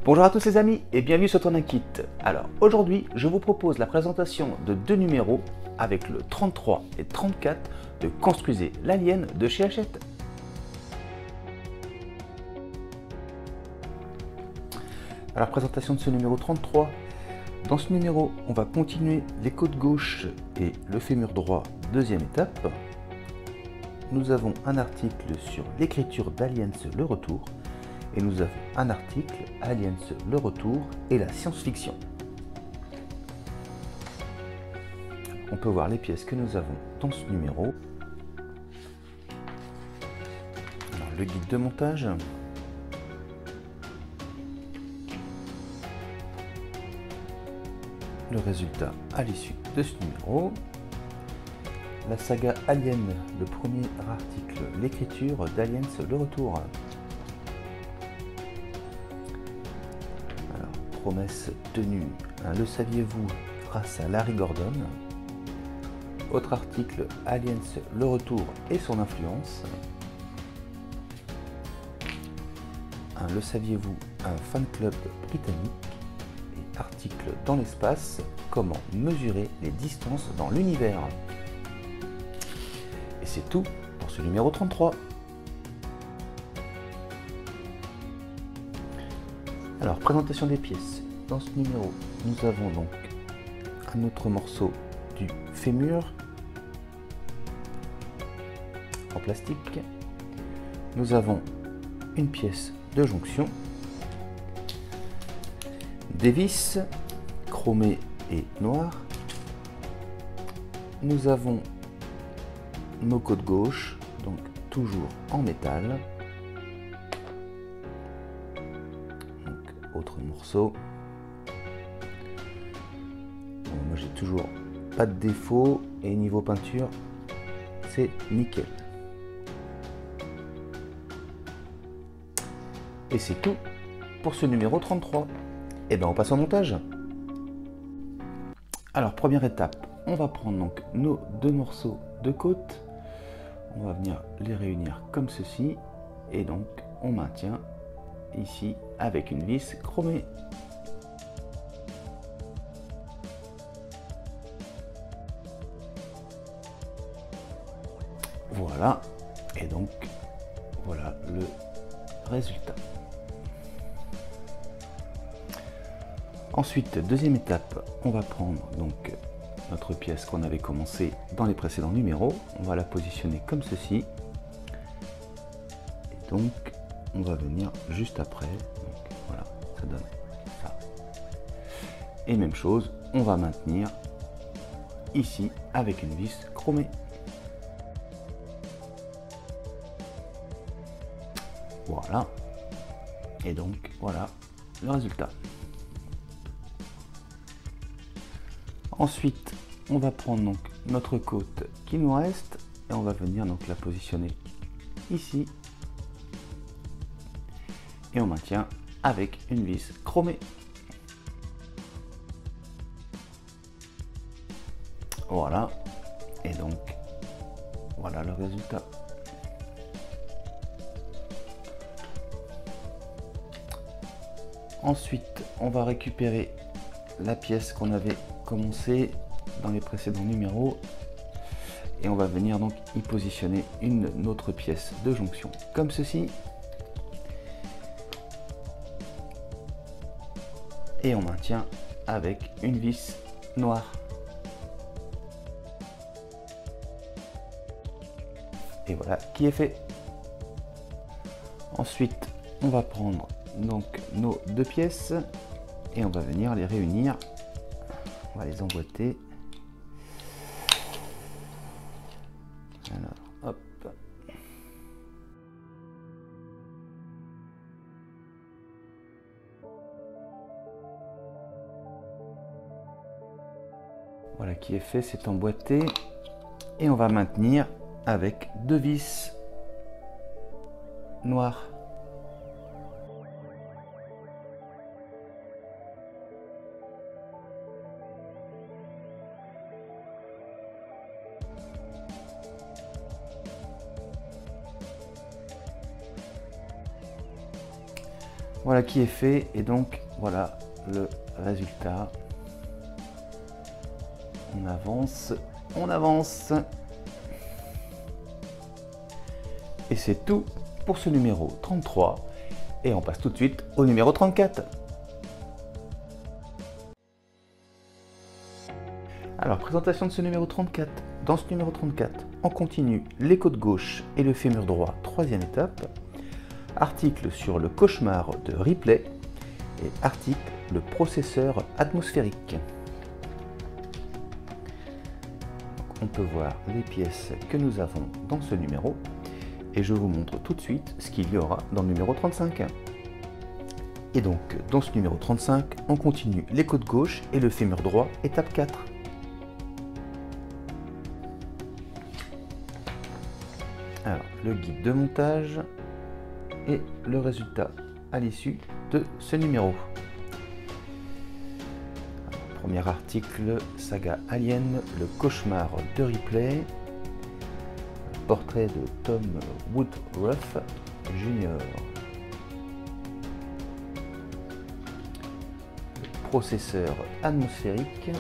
Bonjour à tous les amis et bienvenue sur Tournequit. Alors aujourd'hui je vous propose la présentation de deux numéros avec le 33 et 34 de Construisez l'Alien de chez Hachette. Alors présentation de ce numéro 33. Dans ce numéro on va continuer les côtes gauche et le fémur droit, deuxième étape. Nous avons un article sur l'écriture d'Aliens le retour. Et nous avons un article, Aliens le retour et la science-fiction. On peut voir les pièces que nous avons dans ce numéro. Alors, le guide de montage. Le résultat à l'issue de ce numéro. La saga Alien, le premier article, l'écriture d'Aliens le retour. Promesse tenue, le saviez-vous grâce à Larry Gordon. Autre article, Aliens le retour et son influence. Le saviez-vous, un fan club britannique. Et article dans l'espace, comment mesurer les distances dans l'univers. Et c'est tout pour ce numéro 33. Alors, présentation des pièces. Dans ce numéro, nous avons donc un autre morceau du fémur en plastique. Nous avons une pièce de jonction, des vis chromées et noires. Nous avons nos côtes gauche, donc toujours en métal. Autre morceau. Bon, moi j'ai toujours pas de défaut et niveau peinture c'est nickel. Et c'est tout pour ce numéro 33. Et ben on passe au montage. Alors première étape, on va prendre donc nos deux morceaux de côte, on va venir les réunir comme ceci et donc on maintient ici avec une vis chromée. Voilà, et donc voilà le résultat. Ensuite, deuxième étape, on va prendre donc notre pièce qu'on avait commencé dans les précédents numéros, on va la positionner comme ceci. Et donc on va venir juste après, donc voilà, ça donne ça. Et même chose, on va maintenir ici avec une vis chromée. Voilà, et donc voilà le résultat. Ensuite, on va prendre donc notre côte qui nous reste et on va venir donc la positionner ici. Et on maintient avec une vis chromée. Voilà, et donc voilà le résultat. Ensuite, on va récupérer la pièce qu'on avait commencé dans les précédents numéros et on va venir donc y positionner une autre pièce de jonction comme ceci. Et on maintient avec une vis noire. Et voilà qui est fait. Ensuite, on va prendre donc nos deux pièces et on va venir les réunir. On va les emboîter. Alors, hop. Voilà qui est fait, c'est emboîté et on va maintenir avec deux vis noires. Voilà qui est fait, et donc voilà le résultat. On avance, on avance. Et c'est tout pour ce numéro 33. Et on passe tout de suite au numéro 34. Alors, présentation de ce numéro 34. Dans ce numéro 34, on continue les côtes gauche et le fémur droit, troisième étape. Article sur le cauchemar de Ripley et article le processeur atmosphérique. Donc, on peut voir les pièces que nous avons dans ce numéro et je vous montre tout de suite ce qu'il y aura dans le numéro 35. Et donc, dans ce numéro 35, on continue les côtes gauche et le fémur droit, étape 4. Alors, le guide de montage et le résultat à l'issue de ce numéro. Alors, premier article, saga Alien, le cauchemar de Ripley. Portrait de Tom Woodruff Jr. Le processeur atmosphérique.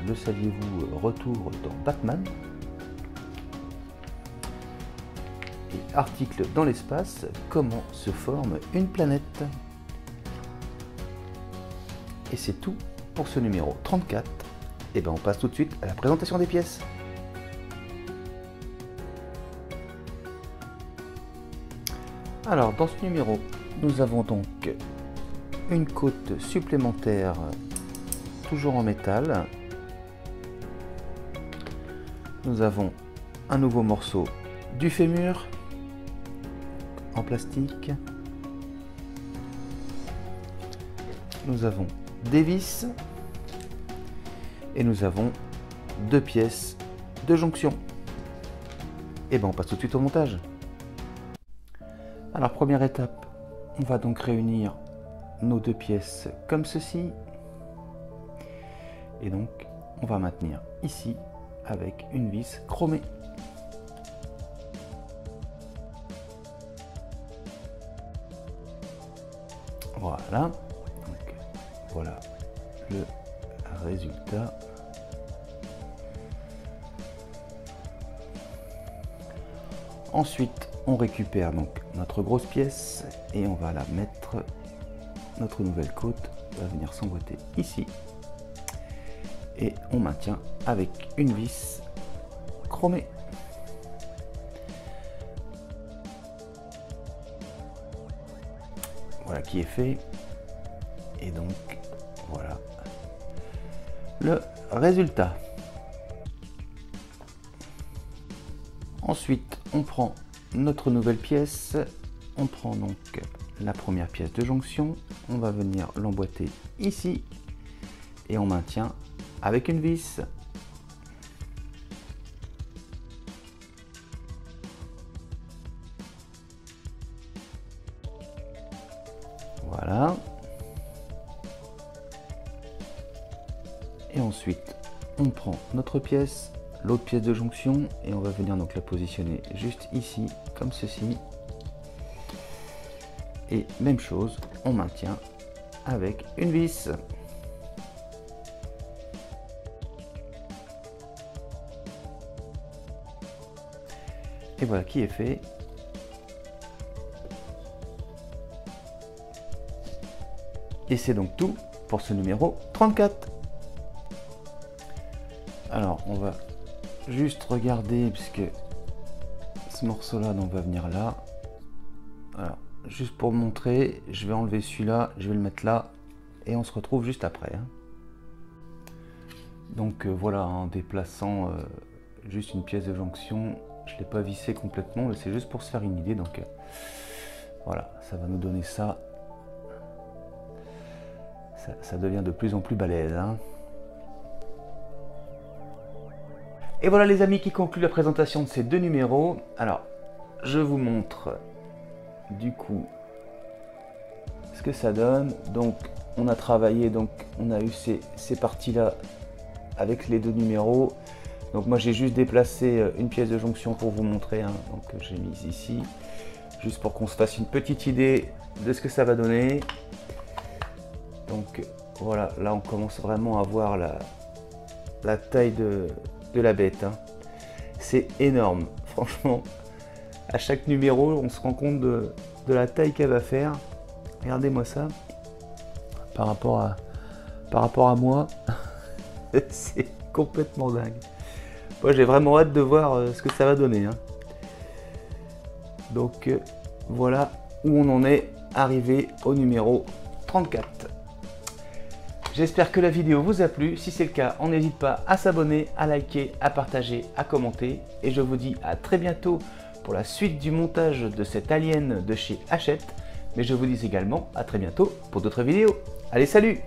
Le saviez-vous, retour dans Batman. Et article dans l'espace, comment se forme une planète. Et c'est tout pour ce numéro 34. Et bien on passe tout de suite à la présentation des pièces. Alors dans ce numéro, nous avons donc une côte supplémentaire, toujours en métal. Nous avons un nouveau morceau du fémur en plastique. Nous avons des vis et nous avons deux pièces de jonction. Et bien on passe tout de suite au montage. Alors première étape, on va donc réunir nos deux pièces comme ceci. Et donc on va maintenir ici avec une vis chromée. Voilà, donc, voilà le résultat. Ensuite, on récupère donc notre grosse pièce et on va la mettre, notre nouvelle côte va venir s'emboîter ici. Et on maintient avec une vis chromée. Voilà qui est fait. Et donc, voilà le résultat. Ensuite, on prend notre nouvelle pièce. On prend donc la première pièce de jonction. On va venir l'emboîter ici. Et on maintient avec une vis. Voilà. Et ensuite, on prend notre pièce, l'autre pièce de jonction, et on va venir donc la positionner juste ici, comme ceci. Et même chose, on maintient avec une vis. Et voilà qui est fait. Et c'est donc tout pour ce numéro 34. Alors on va juste regarder puisque ce morceau là donc va venir là. Alors juste pour montrer, je vais enlever celui-là, je vais le mettre là et on se retrouve juste après. Donc voilà, en déplaçant juste une pièce de jonction, je ne l'ai pas vissé complètement, c'est juste pour se faire une idée. Donc voilà, ça va nous donner ça. Ça devient de plus en plus balèze. Et voilà les amis qui conclut la présentation de ces deux numéros. Alors, je vous montre du coup ce que ça donne. Donc, on a travaillé, donc on a eu ces parties-là avec les deux numéros. Donc moi j'ai juste déplacé une pièce de jonction pour vous montrer, hein. Donc j'ai mis ici, juste pour qu'on se fasse une petite idée de ce que ça va donner. Donc voilà, là on commence vraiment à voir la taille de la bête, hein. C'est énorme, franchement. À chaque numéro, on se rend compte de la taille qu'elle va faire. Regardez-moi ça. Par rapport à moi, c'est complètement dingue. Moi, j'ai vraiment hâte de voir ce que ça va donner, hein. Donc, voilà où on en est arrivé au numéro 34. J'espère que la vidéo vous a plu. Si c'est le cas, on n'hésite pas à s'abonner, à liker, à partager, à commenter. Et je vous dis à très bientôt pour la suite du montage de cet alien de chez Hachette. Mais je vous dis également à très bientôt pour d'autres vidéos. Allez, salut!